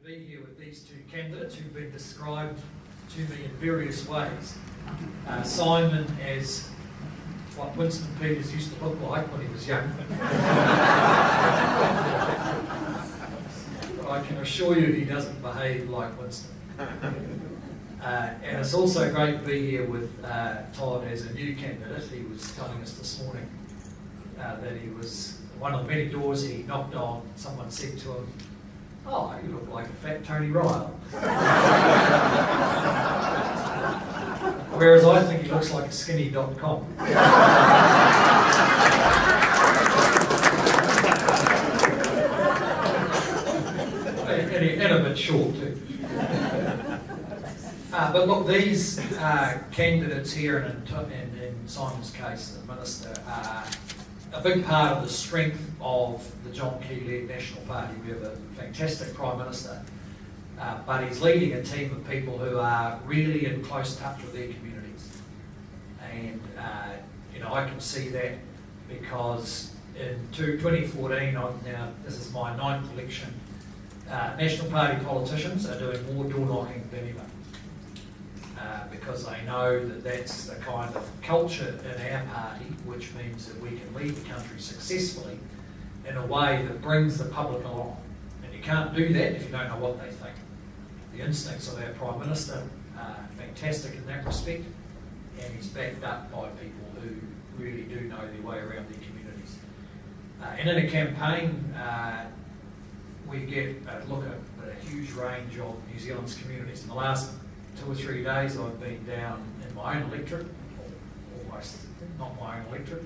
be here with these two candidates who've been described to me in various ways. Simon as what Winston Peters used to look like when he was young. But I can assure you he doesn't behave like Winston. And it's also great to be here with Todd as a new candidate. He was telling us this morning that he was one of the many doors he knocked on. Someone said to him, "Oh, you look like a fat Tony Ryle." Whereas I think he looks like a skinny.com. and a bit short too. But look, these candidates here, and in Simon's case, the Minister, are a big part of the strength of the John Key-led National Party. We have a fantastic Prime Minister, but he's leading a team of people who are really in close touch with their communities. And, I can see that because in 2014, now this is my 9th election, National Party politicians are doing more door knocking than ever. Because they know that that's the kind of culture in our party, which means that we can lead the country successfully in a way that brings the public along. And you can't do that if you don't know what they think. The instincts of our Prime Minister are fantastic in that respect, and he's backed up by people who really do know their way around their communities. And in a campaign, we get a look at a huge range of New Zealand's communities. In the last 2 or 3 days, I've been down in my own electorate, almost not my own electorate,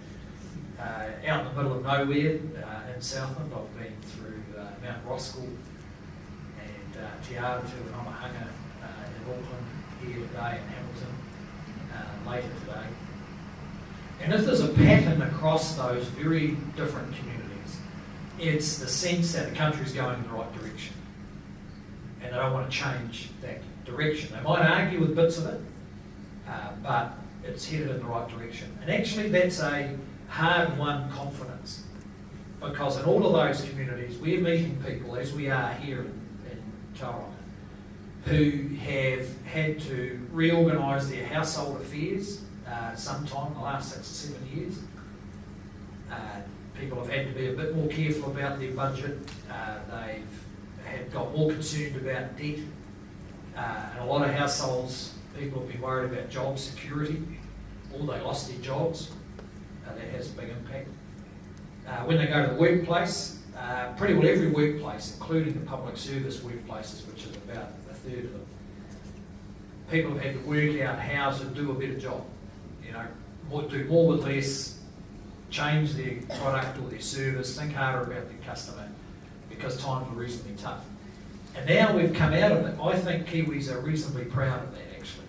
out in the middle of nowhere in Southland. I've been through Mount Roskill and Te Aratu and Omahanga in Auckland, here today in Hamilton, later today. And if there's a pattern across those very different communities, it's the sense that the country's going in the right direction. And they don't want to change that direction. They might argue with bits of it, but it's headed in the right direction. And actually that's a hard-won confidence, because in all of those communities we're meeting people, as we are here in Tauranga, who have had to reorganise their household affairs sometime in the last 6 or 7 years. People have had to be a bit more careful about their budget. They've got more concerned about debt. And a lot of households, people have been worried about job security, or they lost their jobs. That has a big impact. When they go to the workplace, pretty well every workplace, including the public service workplaces, which is about a third of them, people have had to work out how to do a better job. Do more with less, change their product or their service, think harder about their customer, because times are reasonably tough. And now we've come out of it. I think Kiwis are reasonably proud of that, actually.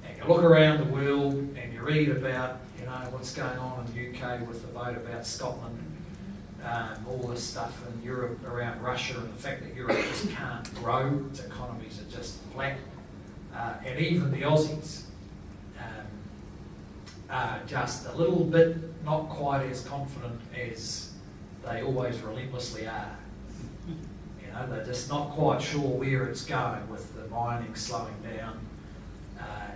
And you look around the world and you read about, what's going on in the UK with the vote about Scotland, all this stuff in Europe around Russia, and the fact that Europe just can't grow, its economies are just flat. And even the Aussies are just a little bit not quite as confident as they always relentlessly are. They're just not quite sure where it's going with the mining slowing down.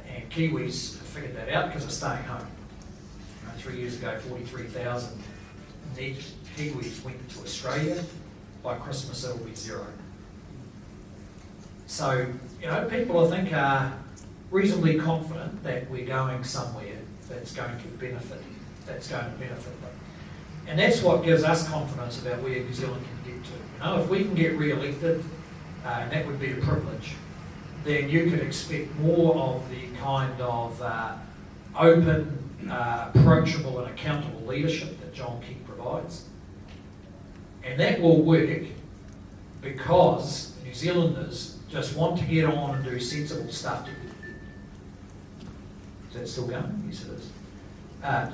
And Kiwis have figured that out because they're staying home. 3 years ago, 43,000 net Kiwis went to Australia. By Christmas, it'll be 0. So, people I think are reasonably confident that we're going somewhere that's going to benefit them. And that's what gives us confidence about where New Zealand can get to. If we can get re-elected, and that would be a privilege, then you could expect more of the kind of open, approachable and accountable leadership that John Key provides. And that will work because New Zealanders just want to get on and do sensible stuff. Is that still going? Yes, it is.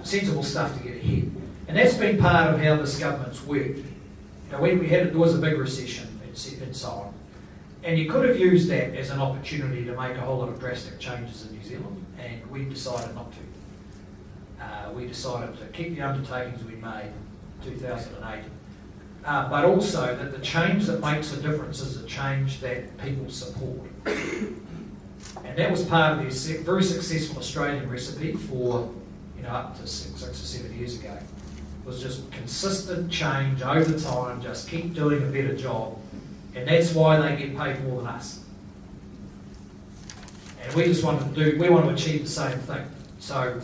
Sensible stuff to get ahead. And that's been part of how this government's worked. There was a big recession and so on. And you could have used that as an opportunity to make a whole lot of drastic changes in New Zealand, and we decided not to. We decided to keep the undertakings we made in 2008, but also that the change that makes a difference is a change that people support. And that was part of their very successful Australian recipe for, up to 6 or 7 years ago. It was just consistent change over time, just keep doing a better job, and that's why they get paid more than us. And we just want to achieve the same thing. So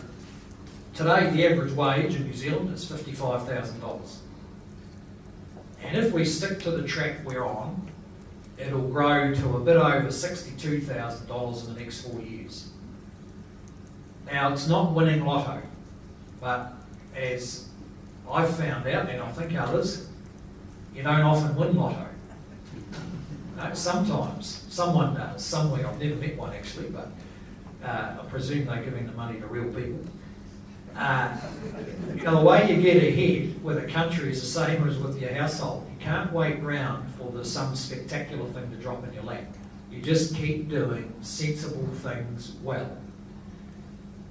today the average wage in New Zealand is $55,000. And if we stick to the track we're on, it'll grow to a bit over $62,000 in the next 4 years. Now, it's not winning lotto, but as I've found out, and I think others, you don't often win lotto. No, sometimes someone does, somewhere. I've never met one actually, but I presume they're giving the money to real people. The way you get ahead with a country is the same as with your household. You can't wait around for some spectacular thing to drop in your lap. You just keep doing sensible things well.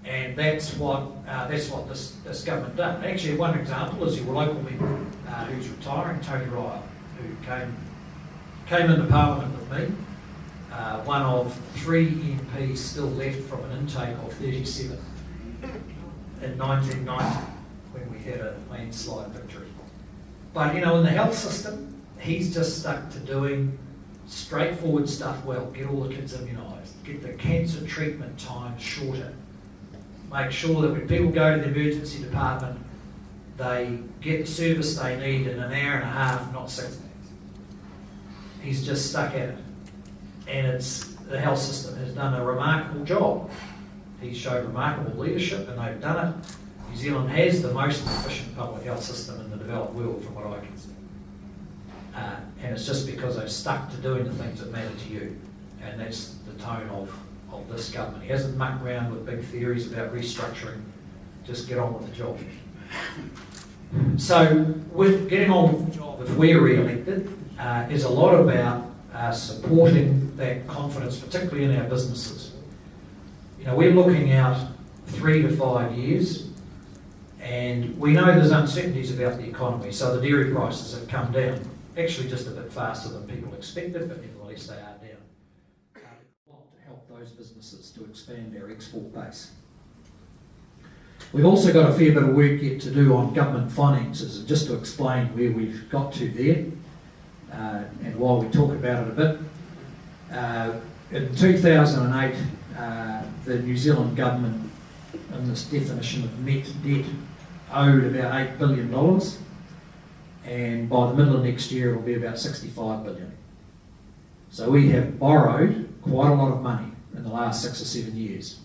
And that's what this government done. Actually, one example is your local member who's retiring, Tony Ryle, who came into Parliament with me, one of 3 MPs still left from an intake of 37 in 1990 when we had a landslide victory. But in the health system, he's just stuck to doing straightforward stuff well. Get all the kids immunised, get the cancer treatment time shorter, make sure that when people go to the emergency department, they get the service they need in an hour and a half, not 6 days. He's just stuck at it. And the health system has done a remarkable job. He's showed remarkable leadership and they've done it. New Zealand has the most efficient public health system in the developed world from what I can see. And it's just because they've stuck to doing the things that matter to you. And that's the tone of this government. He hasn't mucked around with big theories about restructuring. Just get on with the job. So with getting on with the job, if we're re-elected, is a lot about supporting that confidence, particularly in our businesses. We're looking out 3 to 5 years, and we know there's uncertainties about the economy, so the dairy prices have come down, actually just a bit faster than people expected, but nevertheless they are down. We want to help those businesses to expand our export base. We've also got a fair bit of work yet to do on government finances, and just to explain where we've got to there, and while we talk about it a bit. In 2008, the New Zealand government, in this definition of net debt, owed about $8 billion, and by the middle of next year it'll be about $65 billion. So we have borrowed quite a lot of money in the last 6 or 7 years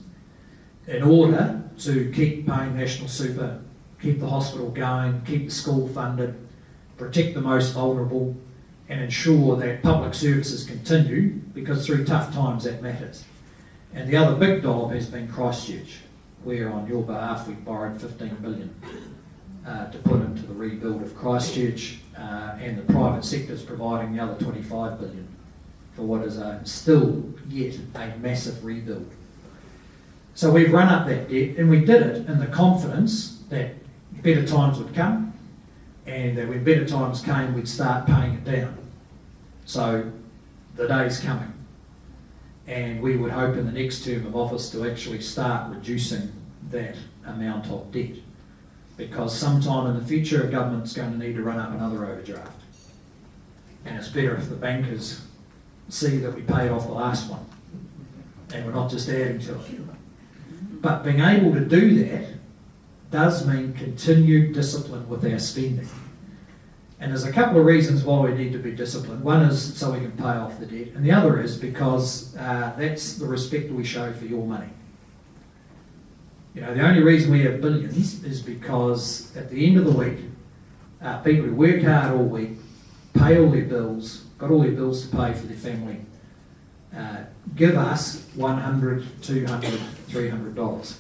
in order to keep paying national super, keep the hospital going, keep the school funded, protect the most vulnerable, and ensure that public services continue, because through tough times that matters. And the other big dob has been Christchurch, where on your behalf we borrowed $15 billion to put into the rebuild of Christchurch, and the private sector is providing the other $25 billion for what is still yet a massive rebuild. So we've run up that debt, and we did it in the confidence that better times would come, and that when better times came we'd start paying it down. So the day's coming, and we would hope in the next term of office to actually start reducing that amount of debt, because sometime in the future a government's going to need to run up another overdraft, and it's better if the bankers see that we paid off the last one and we're not just adding to it. But being able to do that does mean continued discipline with our spending. And there's a couple of reasons why we need to be disciplined. One is so we can pay off the debt, and the other is because that's the respect we show for your money. The only reason we have billions is because at the end of the week, people who work hard all week, pay all their bills, got all their bills to pay for their family, give us $100, $200, $300.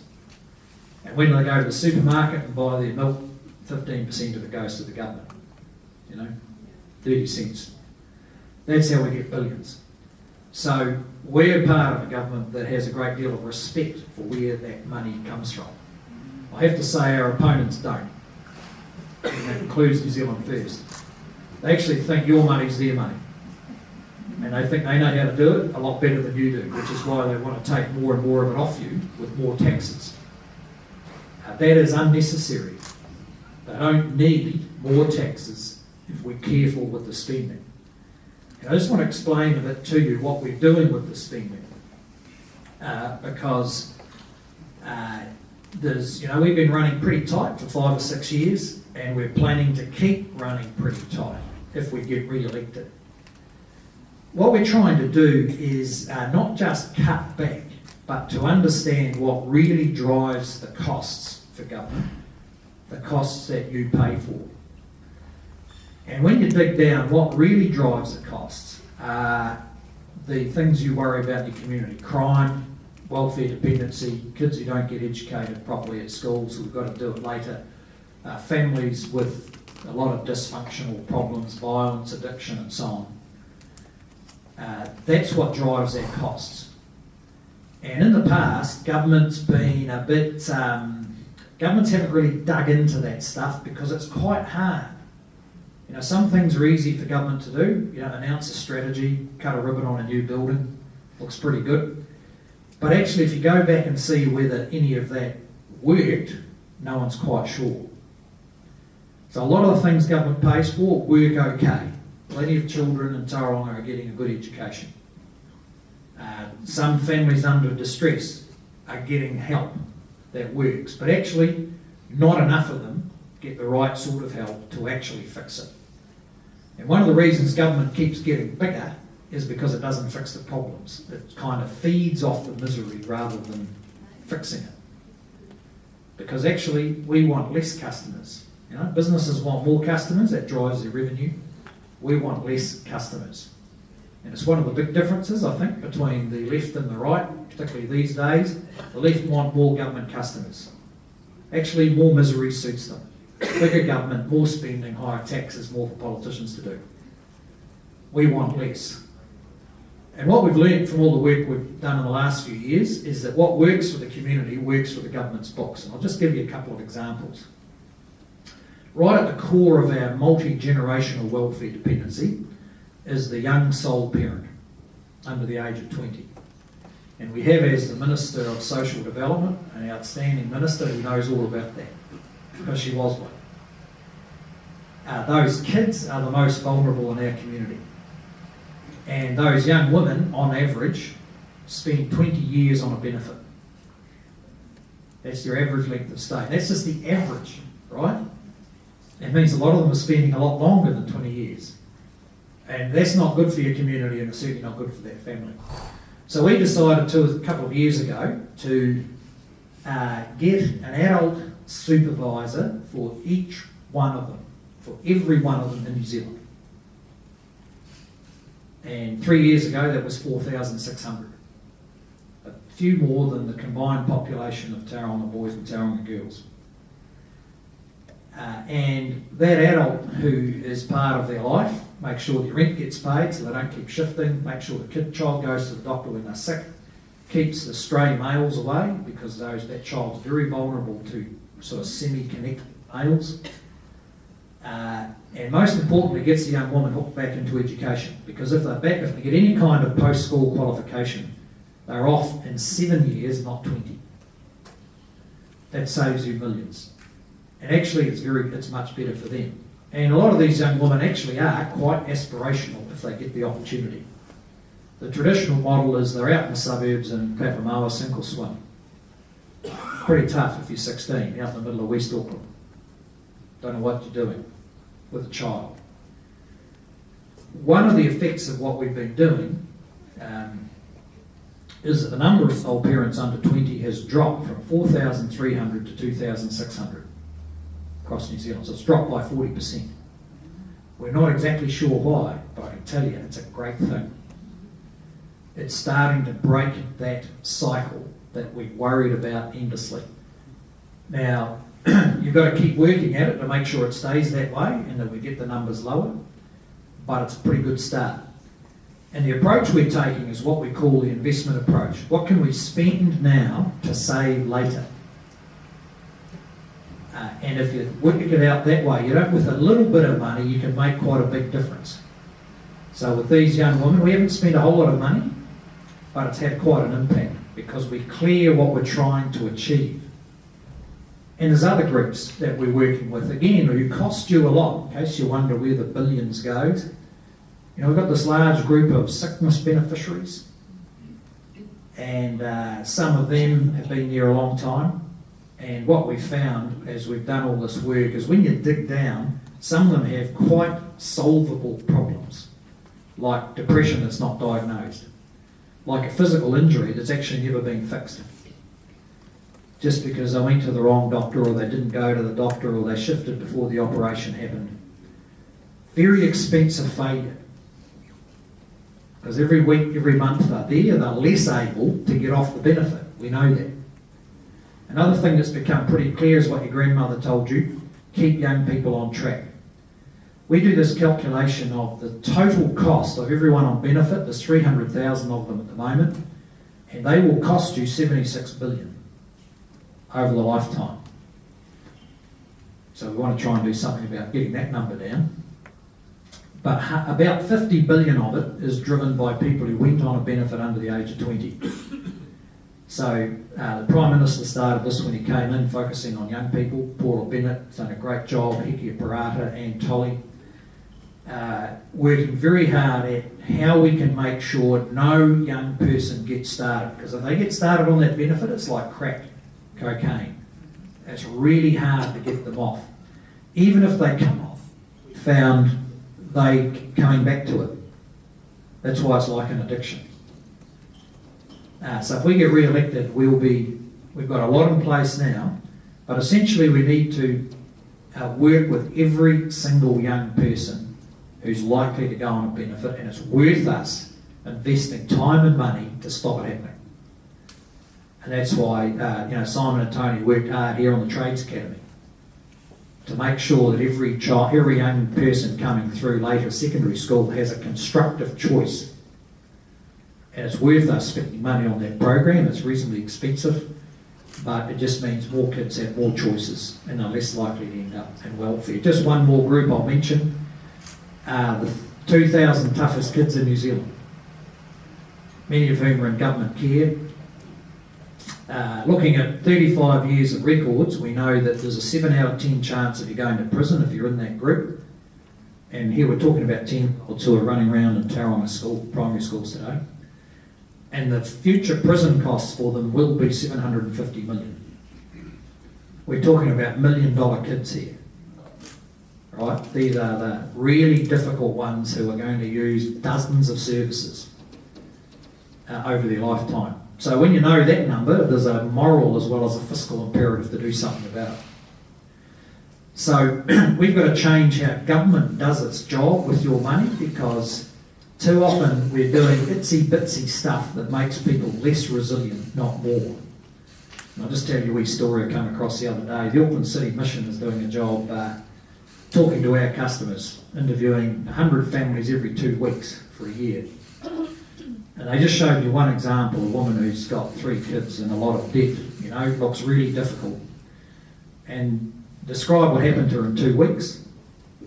And when they go to the supermarket and buy their milk, 15% of it goes to the government. 30 cents. That's how we get billions. So we're part of a government that has a great deal of respect for where that money comes from. I have to say our opponents don't. And that includes New Zealand First. They actually think your money's their money. And they think they know how to do it a lot better than you do, which is why they want to take more and more of it off you with more taxes. That is unnecessary. They don't need more taxes if we're careful with the spending. And I just want to explain a bit to you what we're doing with the spending. Because we've been running pretty tight for 5 or 6 years, and we're planning to keep running pretty tight if we get re-elected. What we're trying to do is not just cut back, but to understand what really drives the costs for government, the costs that you pay for. And when you dig down, what really drives the costs are the things you worry about in your community: crime, welfare dependency, kids who don't get educated properly at school, so we've got to do it later, families with a lot of dysfunctional problems, violence, addiction, and so on. That's what drives our costs. And in the past, governments haven't really dug into that stuff because it's quite hard. Some things are easy for government to do. Announce a strategy, cut a ribbon on a new building, looks pretty good. But actually, if you go back and see whether any of that worked, no one's quite sure. So a lot of the things government pays for work okay. Plenty of children in Tauranga are getting a good education. Some families under distress are getting help that works, but actually not enough of them get the right sort of help to actually fix it. And one of the reasons government keeps getting bigger is because it doesn't fix the problems. It kind of feeds off the misery rather than fixing it. Because actually we want less customers. Businesses want more customers, that drives their revenue. We want less customers. And it's one of the big differences, I think, between the left and the right, particularly these days. The left want more government customers. Actually, more misery suits them. Bigger government, more spending, higher taxes, more for politicians to do. We want less. And what we've learned from all the work we've done in the last few years is that what works for the community works for the government's books. And I'll just give you a couple of examples. Right at the core of our multi-generational welfare dependency is the young sole parent under the age of 20. And we have, as the Minister of Social Development, an outstanding minister who knows all about that, because she was one. Those kids are the most vulnerable in our community. And those young women, on average, spend 20 years on a benefit. That's their average length of stay. That's just the average, right? It means a lot of them are spending a lot longer than 20 years. And that's not good for your community, and it's certainly not good for their family. So we decided a couple of years ago to get an adult supervisor for each one of them, for every one of them in New Zealand. And 3 years ago that was 4,600. A few more than the combined population of Tauranga boys and Tauranga girls. And that adult who is part of their life, make sure their rent gets paid so they don't keep shifting, make sure the child goes to the doctor when they're sick, keeps the stray males away because that child's very vulnerable to sort of semi-connected males. And most importantly, gets the young woman hooked back into education, because if they get any kind of post-school qualification, they're off in 7 years, not 20. That saves you millions. And actually it's much better for them. And a lot of these young women actually are quite aspirational if they get the opportunity. The traditional model is they're out in the suburbs and Papamoa, sink or swim. Pretty tough if you're 16, out in the middle of West Auckland. Don't know what you're doing with a child. One of the effects of what we've been doing is that the number of sole parents under 20 has dropped from 4,300 to 2,600 across New Zealand. So it's dropped by 40%. We're not exactly sure why, but I can tell you it's a great thing. It's starting to break that cycle that we worried about endlessly. Now, you've got to keep working at it to make sure it stays that way and that we get the numbers lower, but it's a pretty good start. And the approach we're taking is what we call the investment approach. What can we spend now to save later? And if you work it out that way, with a little bit of money, you can make quite a big difference. So with these young women, we haven't spent a whole lot of money, but it's had quite an impact because we're clear what we're trying to achieve. And there's other groups that we're working with, again, who cost you a lot, in case you wonder where the billions goes. We've got this large group of sickness beneficiaries, and some of them have been there a long time. And what we've found as we've done all this work is when you dig down, some of them have quite solvable problems, like depression that's not diagnosed, like a physical injury that's actually never been fixed. Just because they went to the wrong doctor, or they didn't go to the doctor, or they shifted before the operation happened. Very expensive failure. Because every week, every month they're less able to get off the benefit. We know that. Another thing that's become pretty clear is what your grandmother told you: keep young people on track. We do this calculation of the total cost of everyone on benefit. There's 300,000 of them at the moment, and they will cost you $76 billion over the lifetime. So we want to try and do something about getting that number down. But about 50 billion of it is driven by people who went on a benefit under the age of 20. So the Prime Minister started this when he came in, focusing on young people. Paula Bennett's done a great job, Hekia Parata and Tolly, working very hard at how we can make sure no young person gets started. Because if they get started on that benefit, it's like crack cocaine. It's really hard to get them off. Even if they come off, found they coming back to it. That's why it's like an addiction. So if we get re-elected, we've got a lot in place now, but essentially we need to work with every single young person who's likely to go on a benefit, and it's worth us investing time and money to stop it happening. And that's why Simon and Tony worked hard here on the Trades Academy to make sure that every young person coming through later secondary school has a constructive choice. And it's worth us spending money on that program. It's reasonably expensive, but it just means more kids have more choices and are less likely to end up in welfare. Just one more group I'll mention, the 2,000 toughest kids in New Zealand, many of whom are in government care. Looking at 35 years of records, we know that there's a 7 out of 10 chance of you going to prison if you're in that group. And here we're talking about 10-year-olds who are running around in Tauranga primary schools today. And the future prison costs for them will be $750 million. We're talking about $1 million kids here. Right? These are the really difficult ones who are going to use dozens of services over their lifetime. So when you know that number, there's a moral as well as a fiscal imperative to do something about it. So we've got to change how government does its job with your money, because too often we're doing itsy-bitsy stuff that makes people less resilient, not more. And I'll just tell you a wee story I came across the other day. The Auckland City Mission is doing a job talking to our customers, interviewing 100 families every 2 weeks for a year. And they just showed you one example, a woman who's got 3 kids and a lot of debt, looks really difficult. And describe what happened to her in 2 weeks.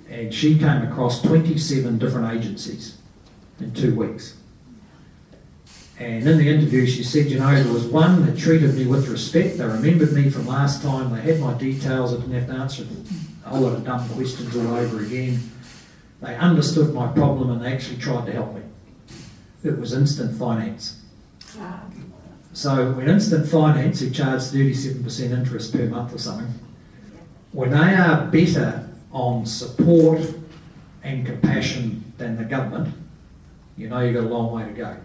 And she came across 27 different agencies in 2 weeks. And in the interview she said, there was one that treated me with respect. They remembered me from last time. They had my details. I didn't have to answer a whole lot of dumb questions all over again. They understood my problem and they actually tried to help me. It was instant finance. So when instant finance, who charged 37% interest per month or something, when they are better on support and compassion than the government, you've got a long way to go.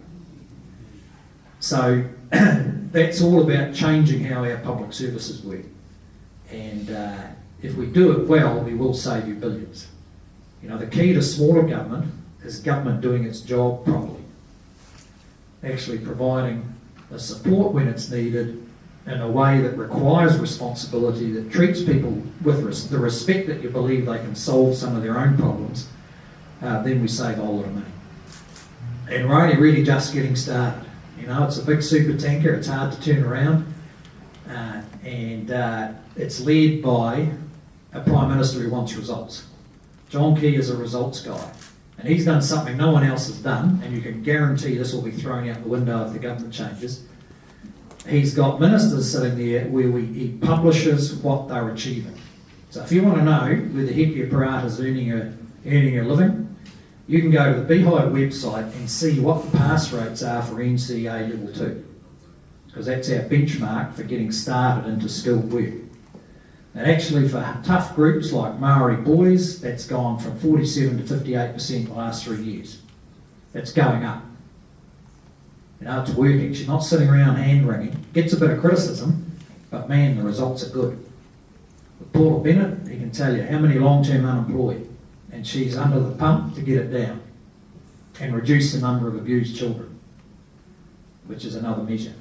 So that's all about changing how our public services work. And if we do it well, we will save you billions. The key to smaller government is government doing its job properly. Actually providing the support when it's needed in a way that requires responsibility, that treats people with the respect that you believe they can solve some of their own problems, then we save a whole lot of money. And we're only really just getting started. It's a big super tanker, it's hard to turn around, and it's led by a Prime Minister who wants results. John Key is a results guy. And he's done something no one else has done, and you can guarantee this will be thrown out the window if the government changes. He's got ministers sitting there where he publishes what they're achieving. So if you want to know whether Hekia Parata's earning a living, you can go to the Beehive website and see what the pass rates are for NCA Level 2. Because that's our benchmark for getting started into skilled work. And actually for tough groups like Maori boys, that's gone from 47 to 58% in the last 3 years. That's going up. You know, it's working. She's not sitting around hand-wringing. Gets a bit of criticism, but man, the results are good. With Paula Bennett, he can tell you how many long-term unemployed, and she's under the pump to get it down and reduce the number of abused children, which is another measure.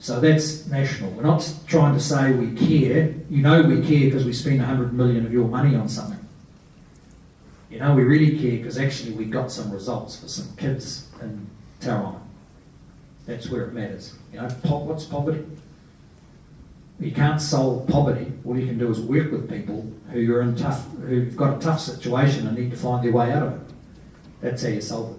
So that's national. We're not trying to say we care. You know we care because we spend 100 million of your money on something. You know we really care because actually we got some results for some kids in Tauranga. That's where it matters. You know, what's poverty? You can't solve poverty. All you can do is work with people who've got a tough situation and need to find their way out of it. That's how you solve it.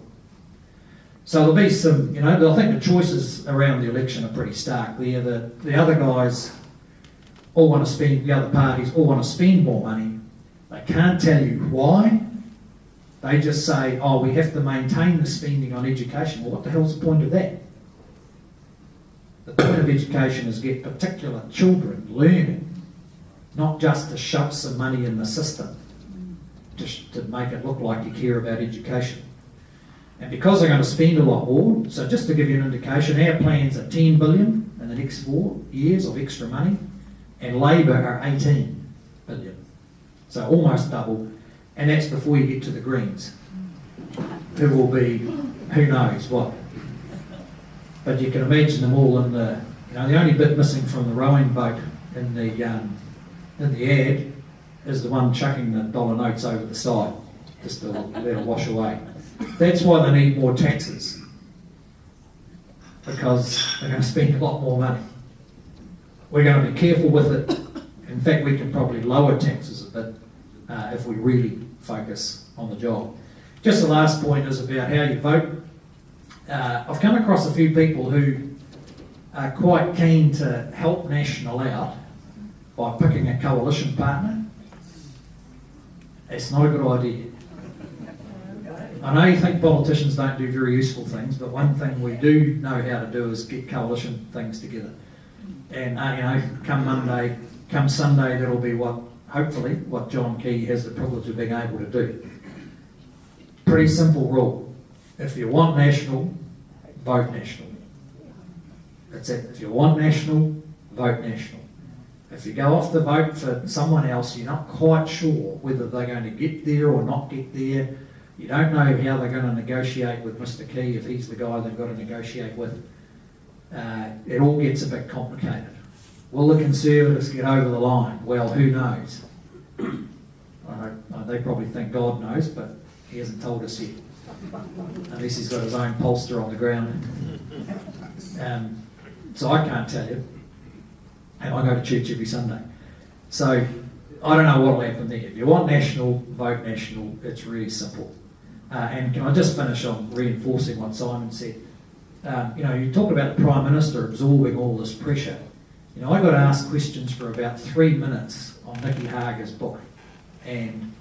So there'll be some, you know, I think the choices around the election are pretty stark there. The other guys all want to spend, the other parties all want to spend more money. They can't tell you why. They just say, oh, we have to maintain the spending on education. Well, what the hell's the point of that? The point of education is get particular children learning, not just to shove some money in the system to make it look like you care about education. And because they're going to spend a lot more, so just to give you an indication, our plans are 10 billion in the next 4 years of extra money, and Labor are 18 billion. So almost double, and that's before you get to the Greens, who will be, who knows what. But you can imagine them all in the, you know, the only bit missing from the rowing boat in the ad is the one chucking the dollar notes over the side, just to let it wash away. That's why they need more taxes, because they're going to spend a lot more money. We're going to be careful with it. In fact, we can probably lower taxes a bit if we really focus on the job. Just the last point is about how you vote. I've come across a few people who are quite keen to help National out by picking a coalition partner. It's not a good idea. I know you think politicians don't do very useful things, but one thing we do know how to do is get coalition things together. And you know, come Sunday, that'll be hopefully what John Key has the privilege of being able to do. Pretty simple rule. If you want national, vote national. That's it. If you want national, vote national. If you go off to vote for someone else, you're not quite sure whether they're going to get there or not get there. You don't know how they're going to negotiate with Mr. Key, if he's the guy they've got to negotiate with. It all gets a bit complicated. Will the Conservatives get over the line? Well, who knows? They probably think God knows, but he hasn't told us yet. Unless he's got his own pollster on the ground. So I can't tell you. And I go to church every Sunday. So I don't know what will happen there. If you want national, vote national. It's really simple. And can I just finish on reinforcing what Simon said? You know, you talk about the Prime Minister absorbing all this pressure. You know, I got asked questions for about 3 minutes on Nicky Hager's book. And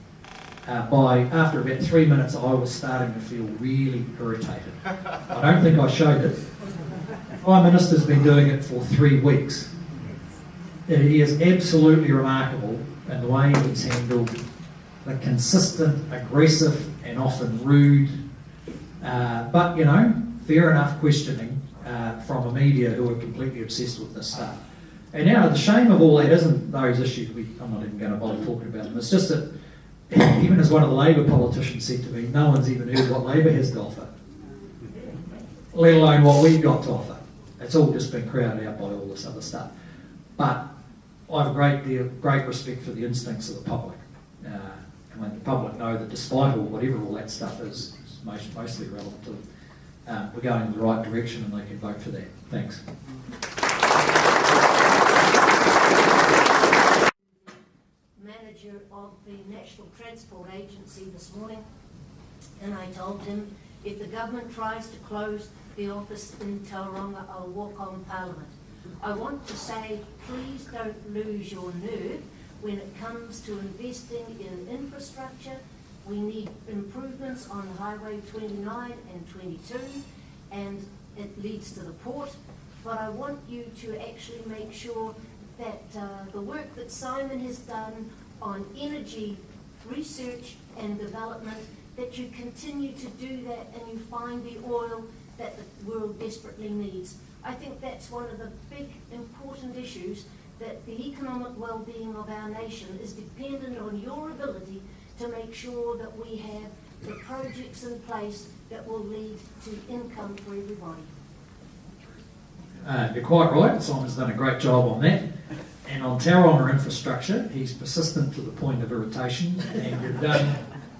after about 3 minutes, I was starting to feel really irritated. I don't think I showed it. The Prime Minister's been doing it for 3 weeks. He is absolutely remarkable in the way he's handled the consistent, aggressive, and often rude, but, you know, fair enough questioning from a media who are completely obsessed with this stuff. And now the shame of all that isn't those issues, I'm not even going to bother talking about them, it's just that, even as one of the Labor politicians said to me, no one's even heard what Labor has to offer, let alone what we've got to offer. It's all just been crowded out by all this other stuff. But I have a great respect for the instincts of the public. And when the public know that despite whatever all that stuff is mostly irrelevant to them, we're going in the right direction and they can vote for that. Thanks. manager of the National Transport Agency this morning, and I told him, if the government tries to close the office in Tauranga, I'll walk on Parliament. I want to say, please don't lose your nerve when it comes to investing in infrastructure. We need improvements on Highway 29 and 22, and it leads to the port. But I want you to actually make sure that the work that Simon has done on energy research and development, that you continue to do that and you find the oil that the world desperately needs. I think that's one of the big important issues, that the economic well-being of our nation is dependent on your ability to make sure that we have the projects in place that will lead to income for everybody. You're quite right, Simon's done a great job on that. And on Tauranga infrastructure, he's persistent to the point of irritation, and you've done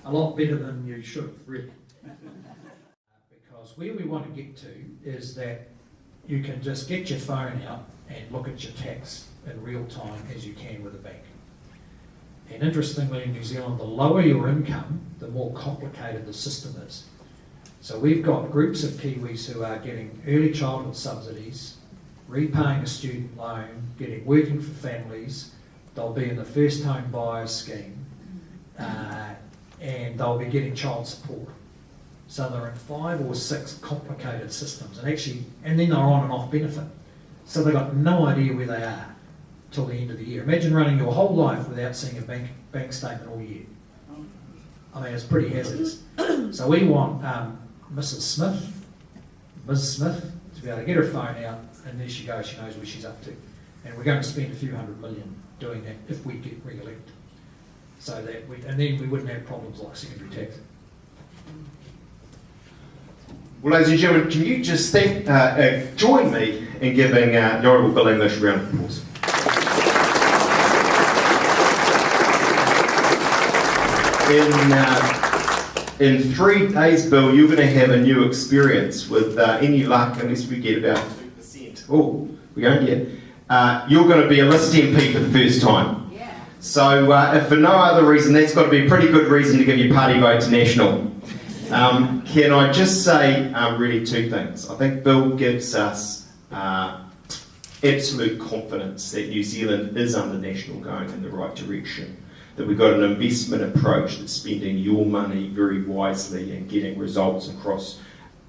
a lot better than you should have, really. Because where we want to get to is that you can just get your phone out and look at your tax in real time as you can with a bank. And interestingly, in New Zealand, the lower your income, the more complicated the system is. So we've got groups of Kiwis who are getting early childhood subsidies, repaying a student loan, working for families. They'll be in the first home buyer scheme, and they'll be getting child support. So they're in 5 or 6 complicated systems, and then they're on and off benefit. So they've got no idea where they are till the end of the year. Imagine running your whole life without seeing a bank statement all year. I mean, it's pretty hazardous. So we want Mrs. Smith to be able to get her phone out, and there she goes, she knows where she's up to. And we're going to spend a few $100 million doing that if we get re-elected. So that and then we wouldn't have problems like secondary tax. Well, ladies and gentlemen, can you just join me in giving the Honourable Bill English a round of applause? In 3 days, Bill, you're going to have a new experience with any luck, unless we get about 2%. Oh, we don't get. You're going to be a list MP for the first time. Yeah. So, if for no other reason, that's got to be a pretty good reason to give your party vote to National. Can I just say really 2 things? I think Bill gives us absolute confidence that New Zealand is under National going in the right direction. That we've got an investment approach that's spending your money very wisely and getting results across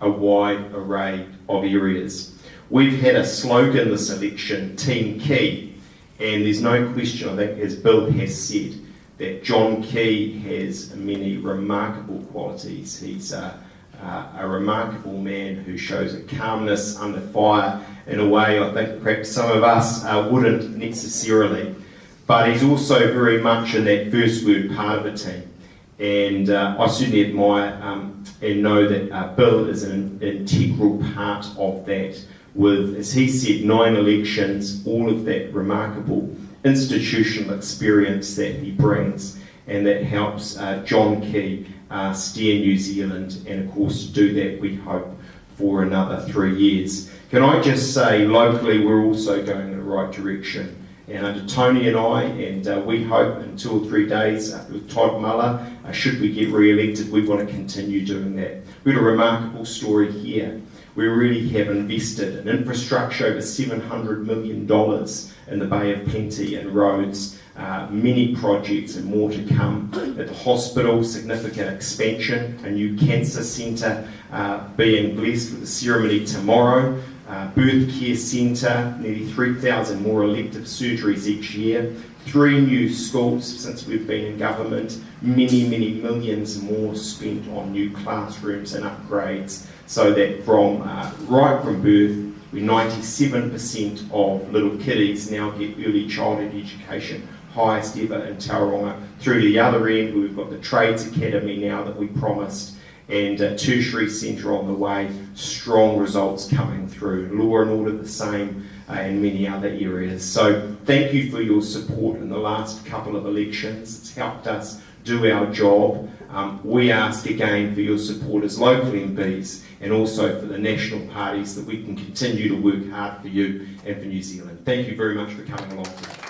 a wide array of areas. We've had a slogan this election, Team Key, and there's no question, I think, as Bill has said, that John Key has many remarkable qualities. He's a remarkable man who shows a calmness under fire in a way I think perhaps some of us wouldn't necessarily. But he's also very much in that first word part of the team. And I certainly admire and know that Bill is an integral part of that with, as he said, 9 elections, all of that remarkable institutional experience that he brings and that helps John Key steer New Zealand, and of course to do that we hope for another 3 years. Can I just say locally we're also going in the right direction. And under Tony and I, and we hope in 2 or 3 days with Todd Muller, should we get re-elected, we want to continue doing that. We had a remarkable story here. We really have invested in infrastructure, over $700 million in the Bay of Plenty and roads, many projects and more to come. At the hospital, significant expansion, a new cancer centre being blessed with a ceremony tomorrow. Birth care centre, nearly 3,000 more elective surgeries each year, 3 new schools since we've been in government, many millions more spent on new classrooms and upgrades, so that from right from birth, where 97% of little kiddies now get early childhood education, highest ever in Tauranga, through to the other end where we've got the Trades Academy now that we promised, and a tertiary centre on the way, strong results coming through. Law and order the same, and many other areas. So thank you for your support in the last couple of elections. It's helped us do our job. We ask again for your support as local MPs and also for the national parties, that we can continue to work hard for you and for New Zealand. Thank you very much for coming along today.